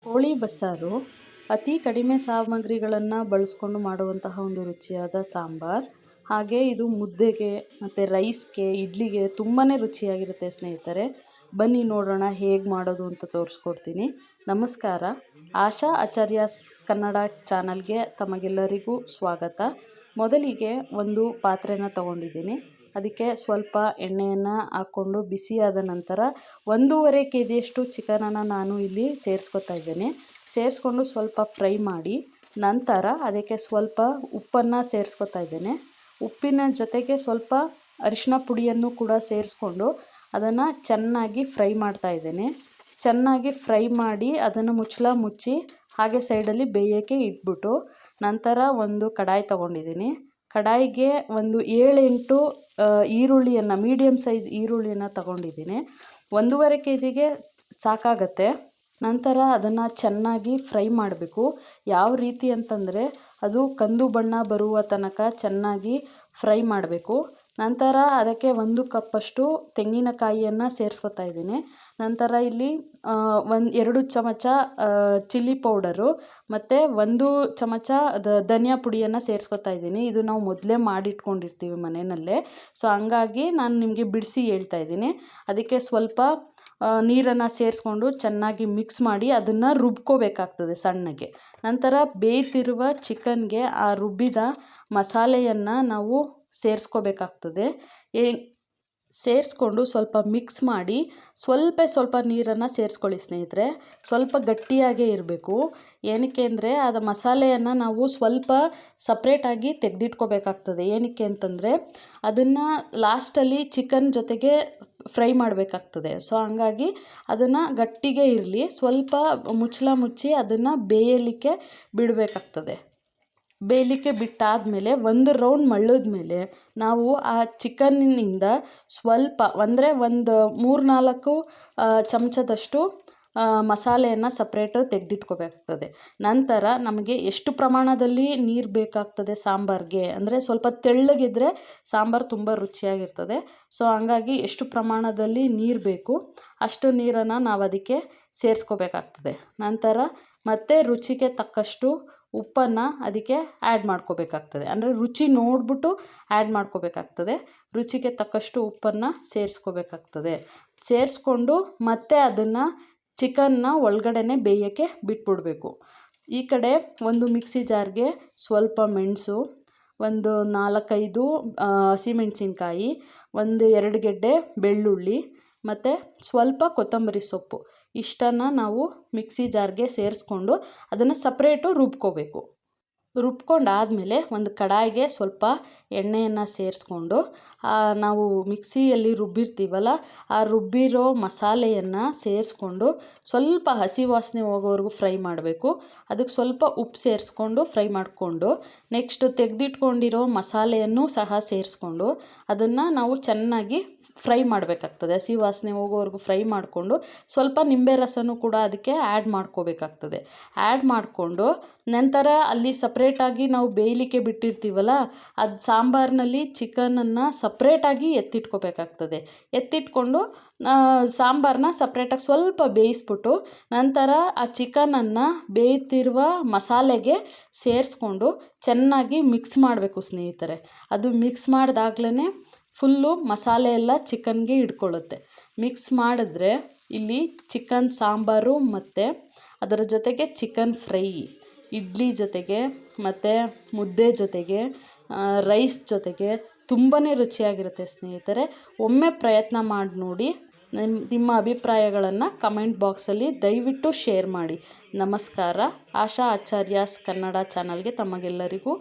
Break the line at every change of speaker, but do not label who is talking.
ಕೋಳಿ ಬಸ್ಸಾರು ಅತಿ ಕಡಿಮೆ ಸಾಮಗ್ರಿಗಳನ್ನು ಬಳಸ್ಕೊಂಡು ಮಾಡುವಂತಹ ಒಂದು ರುಚಿಯಾದ ಸಾಂಬಾರು. ಹಾಗೆ ಇದು ಮುದ್ದೆಗೆ ಮತ್ತು ರೈಸ್ಗೆ, ಇಡ್ಲಿಗೆ ತುಂಬಾ ರುಚಿಯಾಗಿರುತ್ತೆ ಸ್ನೇಹಿತರೆ. ಬನ್ನಿ ನೋಡೋಣ ಹೇಗೆ ಮಾಡೋದು ಅಂತ ತೋರಿಸ್ಕೊಡ್ತೀನಿ. ನಮಸ್ಕಾರ, ಆಶಾ ಆಚಾರ್ಯಾಸ್ ಕನ್ನಡ ಚಾನಲ್ಗೆ ತಮಗೆಲ್ಲರಿಗೂ ಸ್ವಾಗತ. ಮೊದಲಿಗೆ ಒಂದು ಪಾತ್ರೆನ ತಗೊಂಡಿದ್ದೀನಿ. ಅದಕ್ಕೆ ಸ್ವಲ್ಪ ಎಣ್ಣೆಯನ್ನು ಹಾಕ್ಕೊಂಡು ಬಿಸಿಯಾದ ನಂತರ 1.5 kgಯಷ್ಟು ಚಿಕನನ್ನು ನಾನು ಇಲ್ಲಿ ಸೇರಿಸ್ಕೊತಾ ಇದ್ದೇನೆ. ಸೇರಿಸ್ಕೊಂಡು ಸ್ವಲ್ಪ ಫ್ರೈ ಮಾಡಿ ನಂತರ ಅದಕ್ಕೆ ಸ್ವಲ್ಪ ಉಪ್ಪನ್ನು ಸೇರಿಸ್ಕೊತಾ ಇದ್ದೇನೆ. ಉಪ್ಪಿನ ಜೊತೆಗೆ ಸ್ವಲ್ಪ ಅರಿಶಿನ ಪುಡಿಯನ್ನು ಕೂಡ ಸೇರಿಸ್ಕೊಂಡು ಅದನ್ನು ಚೆನ್ನಾಗಿ ಫ್ರೈ ಮಾಡ್ತಾ ಇದ್ದೇನೆ. ಚೆನ್ನಾಗಿ ಫ್ರೈ ಮಾಡಿ ಅದನ್ನು ಮುಚ್ಚಿ ಹಾಗೆ ಸೈಡಲ್ಲಿ ಬೇಯೋಕ್ಕೆ ಇಟ್ಬಿಟ್ಟು ನಂತರ ಒಂದು ಕಡಾಯಿ ತೊಗೊಂಡಿದ್ದೀನಿ. ಕಡಾಯಿಗೆ ಒಂದು 7-8 ಈರುಳ್ಳಿಯನ್ನು, ಮೀಡಿಯಮ್ ಸೈಜ್ ಈರುಳ್ಳಿಯನ್ನು ತಗೊಂಡಿದ್ದೀನಿ. 1.5 kgಗೆ ಸಾಕಾಗತ್ತೆ. ನಂತರ ಅದನ್ನು ಚೆನ್ನಾಗಿ ಫ್ರೈ ಮಾಡಬೇಕು. ಯಾವ ರೀತಿ ಅಂತಂದರೆ ಅದು ಕಂದು ಬಣ್ಣ ಬರುವ ತನಕ ಚೆನ್ನಾಗಿ ಫ್ರೈ ಮಾಡಬೇಕು. ನಂತರ ಅದಕ್ಕೆ 1 ಕಪ್ಪಷ್ಟು ತೆಂಗಿನಕಾಯಿಯನ್ನು ಸೇರಿಸ್ಕೊತಾ ಇದ್ದೀನಿ. ನಂತರ ಇಲ್ಲಿ 2 ಚಮಚ ಚಿಲ್ಲಿ ಪೌಡರು ಮತ್ತು 1 ಚಮಚ ಧನಿಯಾ ಪುಡಿಯನ್ನು ಸೇರಿಸ್ಕೊತಾ ಇದ್ದೀನಿ. ಇದು ನಾವು ಮೊದಲೇ ಮಾಡಿಟ್ಕೊಂಡಿರ್ತೀವಿ ಮನೆಯಲ್ಲೇ. ಸೊ ಹಂಗಾಗಿ ನಾನು ನಿಮಗೆ ಬಿಡಿಸಿ ಹೇಳ್ತಾ ಇದ್ದೀನಿ. ಅದಕ್ಕೆ ಸ್ವಲ್ಪ ನೀರನ್ನು ಸೇರಿಸ್ಕೊಂಡು ಚೆನ್ನಾಗಿ ಮಿಕ್ಸ್ ಮಾಡಿ ಅದನ್ನು ರುಬ್ಕೋಬೇಕಾಗ್ತದೆ ಸಣ್ಣಗೆ. ನಂತರ ಬೇಯ್ತಿರುವ ಚಿಕನ್ಗೆ ಆ ರುಬ್ಬಿದ ಮಸಾಲೆಯನ್ನು ನಾವು ಸೇರಿಸ್ಕೋಬೇಕಾಗ್ತದೆ. ಸೇರಿಸ್ಕೊಂಡು ಸ್ವಲ್ಪ ಮಿಕ್ಸ್ ಮಾಡಿ ಸ್ವಲ್ಪ ನೀರನ್ನು ಸೇರಿಸ್ಕೊಳ್ಳಿ ಸ್ನೇಹಿತರೆ. ಸ್ವಲ್ಪ ಗಟ್ಟಿಯಾಗೇ ಇರಬೇಕು. ಏನಕ್ಕೆ ಅಂದರೆ ಅದು ಮಸಾಲೆಯನ್ನು ನಾವು ಸ್ವಲ್ಪ ಸಪ್ರೇಟಾಗಿ ತೆಗೆದಿಟ್ಕೋಬೇಕಾಗ್ತದೆ. ಏನಕ್ಕೆ ಅಂತಂದರೆ ಅದನ್ನು ಲಾಸ್ಟಲ್ಲಿ ಚಿಕನ್ ಜೊತೆಗೆ ಫ್ರೈ ಮಾಡಬೇಕಾಗ್ತದೆ. ಸೊ ಹಂಗಾಗಿ ಅದನ್ನು ಗಟ್ಟಿಗೆ ಇರಲಿ, ಸ್ವಲ್ಪ ಮುಚ್ಚಿ ಅದನ್ನು ಬೇಯಲಿಕ್ಕೆ ಬಿಡಬೇಕಾಗ್ತದೆ. ಬೇಯಲಿಕ್ಕೆ ಬಿಟ್ಟಾದಮೇಲೆ 1 ರೌಂಡ್ ಮಳ್ಳದ ಮೇಲೆ ನಾವು ಆ ಚಿಕನ್ನಿಂದ ಸ್ವಲ್ಪ ಅಂದರೆ ಒಂದು 3-4 ಚಮಚದಷ್ಟು ಮಸಾಲೆಯನ್ನು ಸಪ್ರೇಟ್ ತೆಗೆದಿಟ್ಕೋಬೇಕಾಗ್ತದೆ. ನಂತರ ನಮಗೆ ಎಷ್ಟು ಪ್ರಮಾಣದಲ್ಲಿ ನೀರು ಬೇಕಾಗ್ತದೆ ಸಾಂಬಾರಿಗೆ ಅಂದರೆ ಸ್ವಲ್ಪ ತೆಳ್ಳಗಿದ್ರೆ ಸಾಂಬಾರು ತುಂಬ ರುಚಿಯಾಗಿರ್ತದೆ. ಸೊ ಹಂಗಾಗಿ ಎಷ್ಟು ಪ್ರಮಾಣದಲ್ಲಿ ನೀರು ಬೇಕು ಅಷ್ಟು ನೀರನ್ನು ನಾವು ಅದಕ್ಕೆ ಸೇರಿಸ್ಕೋಬೇಕಾಗ್ತದೆ. ನಂತರ ಮತ್ತೆ ರುಚಿಗೆ ತಕ್ಕಷ್ಟು ಉಪ್ಪನ್ನು ಅದಕ್ಕೆ ಆ್ಯಡ್ ಮಾಡ್ಕೋಬೇಕಾಗ್ತದೆ. ಅಂದರೆ ರುಚಿ ನೋಡಿಬಿಟ್ಟು ಆ್ಯಡ್ ಮಾಡ್ಕೋಬೇಕಾಗ್ತದೆ. ರುಚಿಗೆ ತಕ್ಕಷ್ಟು ಉಪ್ಪನ್ನು ಸೇರಿಸ್ಕೋಬೇಕಾಗ್ತದೆ. ಸೇರಿಸ್ಕೊಂಡು ಮತ್ತೆ ಅದನ್ನು ಚಿಕನ್ನ ಒಳಗಡೆನೆ ಬೇಯೋಕ್ಕೆ ಬಿಟ್ಬಿಡಬೇಕು. ಈ ಕಡೆ ಒಂದು ಮಿಕ್ಸಿ ಜಾರ್ಗೆ ಸ್ವಲ್ಪ ಮೆಣಸು, ಒಂದು 4-5 ಹಸಿಮೆಣಸಿನ್ಕಾಯಿ, 1-2 ಗೆಡ್ಡೆ ಬೆಳ್ಳುಳ್ಳಿ ಮತ್ತು ಸ್ವಲ್ಪ ಕೊತ್ತಂಬರಿ ಸೊಪ್ಪು ಇಷ್ಟನ್ನು ನಾವು ಮಿಕ್ಸಿ ಜಾರ್ಗೆ ಸೇರಿಸ್ಕೊಂಡು ಅದನ್ನು ಸಪ್ರೇಟು ರುಬ್ಕೋಬೇಕು. ರುಬ್ಕೊಂಡಾದಮೇಲೆ ಒಂದು ಕಡಾಯಿಗೆ ಸ್ವಲ್ಪ ಎಣ್ಣೆಯನ್ನು ಸೇರಿಸ್ಕೊಂಡು ನಾವು ಮಿಕ್ಸಿಯಲ್ಲಿ ರುಬ್ಬಿರ್ತೀವಲ್ಲ ಆ ರುಬ್ಬಿರೋ ಮಸಾಲೆಯನ್ನು ಸೇರಿಸ್ಕೊಂಡು ಸ್ವಲ್ಪ ಹಸಿ ವಾಸನೆ ಹೋಗೋವರೆಗೂ ಫ್ರೈ ಮಾಡಬೇಕು. ಅದಕ್ಕೆ ಸ್ವಲ್ಪ ಉಪ್ಪು ಸೇರಿಸ್ಕೊಂಡು ಫ್ರೈ ಮಾಡಿಕೊಂಡು ನೆಕ್ಸ್ಟ್ ತೆಗೆದಿಟ್ಕೊಂಡಿರೋ ಮಸಾಲೆಯನ್ನು ಸಹ ಸೇರಿಸ್ಕೊಂಡು ಅದನ್ನು ನಾವು ಚೆನ್ನಾಗಿ ಫ್ರೈ ಮಾಡಬೇಕಾಗ್ತದೆ. ಹಸಿ ವಾಸನೆ ಹೋಗೋವರೆಗೂ ಫ್ರೈ ಮಾಡಿಕೊಂಡು ಸ್ವಲ್ಪ ನಿಂಬೆ ರಸನೂ ಕೂಡ ಅದಕ್ಕೆ ಆ್ಯಡ್ ಮಾಡ್ಕೋಬೇಕಾಗ್ತದೆ. ಆ್ಯಡ್ ಮಾಡಿಕೊಂಡು ನಂತರ ಅಲ್ಲಿ ಸಪ್ರೇಟಾಗಿ ನಾವು ಬೇಯಲಿಕ್ಕೆ ಬಿಟ್ಟಿರ್ತೀವಲ್ಲ ಅದು ಸಾಂಬಾರಿನಲ್ಲಿ ಚಿಕನನ್ನು ಸಪ್ರೇಟಾಗಿ ಎತ್ತಿಟ್ಕೋಬೇಕಾಗ್ತದೆ. ಎತ್ತಿಟ್ಕೊಂಡು ಸಾಂಬಾರನ್ನ ಸಪ್ರೇಟಾಗಿ ಸ್ವಲ್ಪ ಬೇಯಿಸ್ಬಿಟ್ಟು ನಂತರ ಆ ಚಿಕನನ್ನು ಬೇಯ್ತಿರುವ ಮಸಾಲೆಗೆ ಸೇರಿಸ್ಕೊಂಡು ಚೆನ್ನಾಗಿ ಮಿಕ್ಸ್ ಮಾಡಬೇಕು ಸ್ನೇಹಿತರೆ. ಅದು ಮಿಕ್ಸ್ ಮಾಡಿದಾಗ್ಲೇ ಫುಲ್ಲು ಮಸಾಲೆ ಎಲ್ಲ ಚಿಕನ್ಗೆ ಹಿಡ್ಕೊಳ್ಳುತ್ತೆ. ಮಿಕ್ಸ್ ಮಾಡಿದ್ರೆ ಇಲ್ಲಿ ಚಿಕನ್ ಸಾಂಬಾರು ಮತ್ತು ಅದರ ಜೊತೆಗೆ ಚಿಕನ್ ಫ್ರೈ ಇಡ್ಲಿ ಜೊತೆಗೆ ಮತ್ತು ಮುದ್ದೆ ಜೊತೆಗೆ ರೈಸ್ ಜೊತೆಗೆ ತುಂಬಾ ರುಚಿಯಾಗಿರುತ್ತೆ ಸ್ನೇಹಿತರೆ. ಒಮ್ಮೆ ಪ್ರಯತ್ನ ಮಾಡಿ ನೋಡಿ. ನಿಮ್ಮ ಅಭಿಪ್ರಾಯಗಳನ್ನು ಕಮೆಂಟ್ ಬಾಕ್ಸಲ್ಲಿ ದಯವಿಟ್ಟು ಶೇರ್ ಮಾಡಿ. ನಮಸ್ಕಾರ. ಆಶಾ ಆಚಾರ್ಯಾಸ್ ಕನ್ನಡ ಚಾನಲ್ಗೆ ತಮಗೆಲ್ಲರಿಗೂ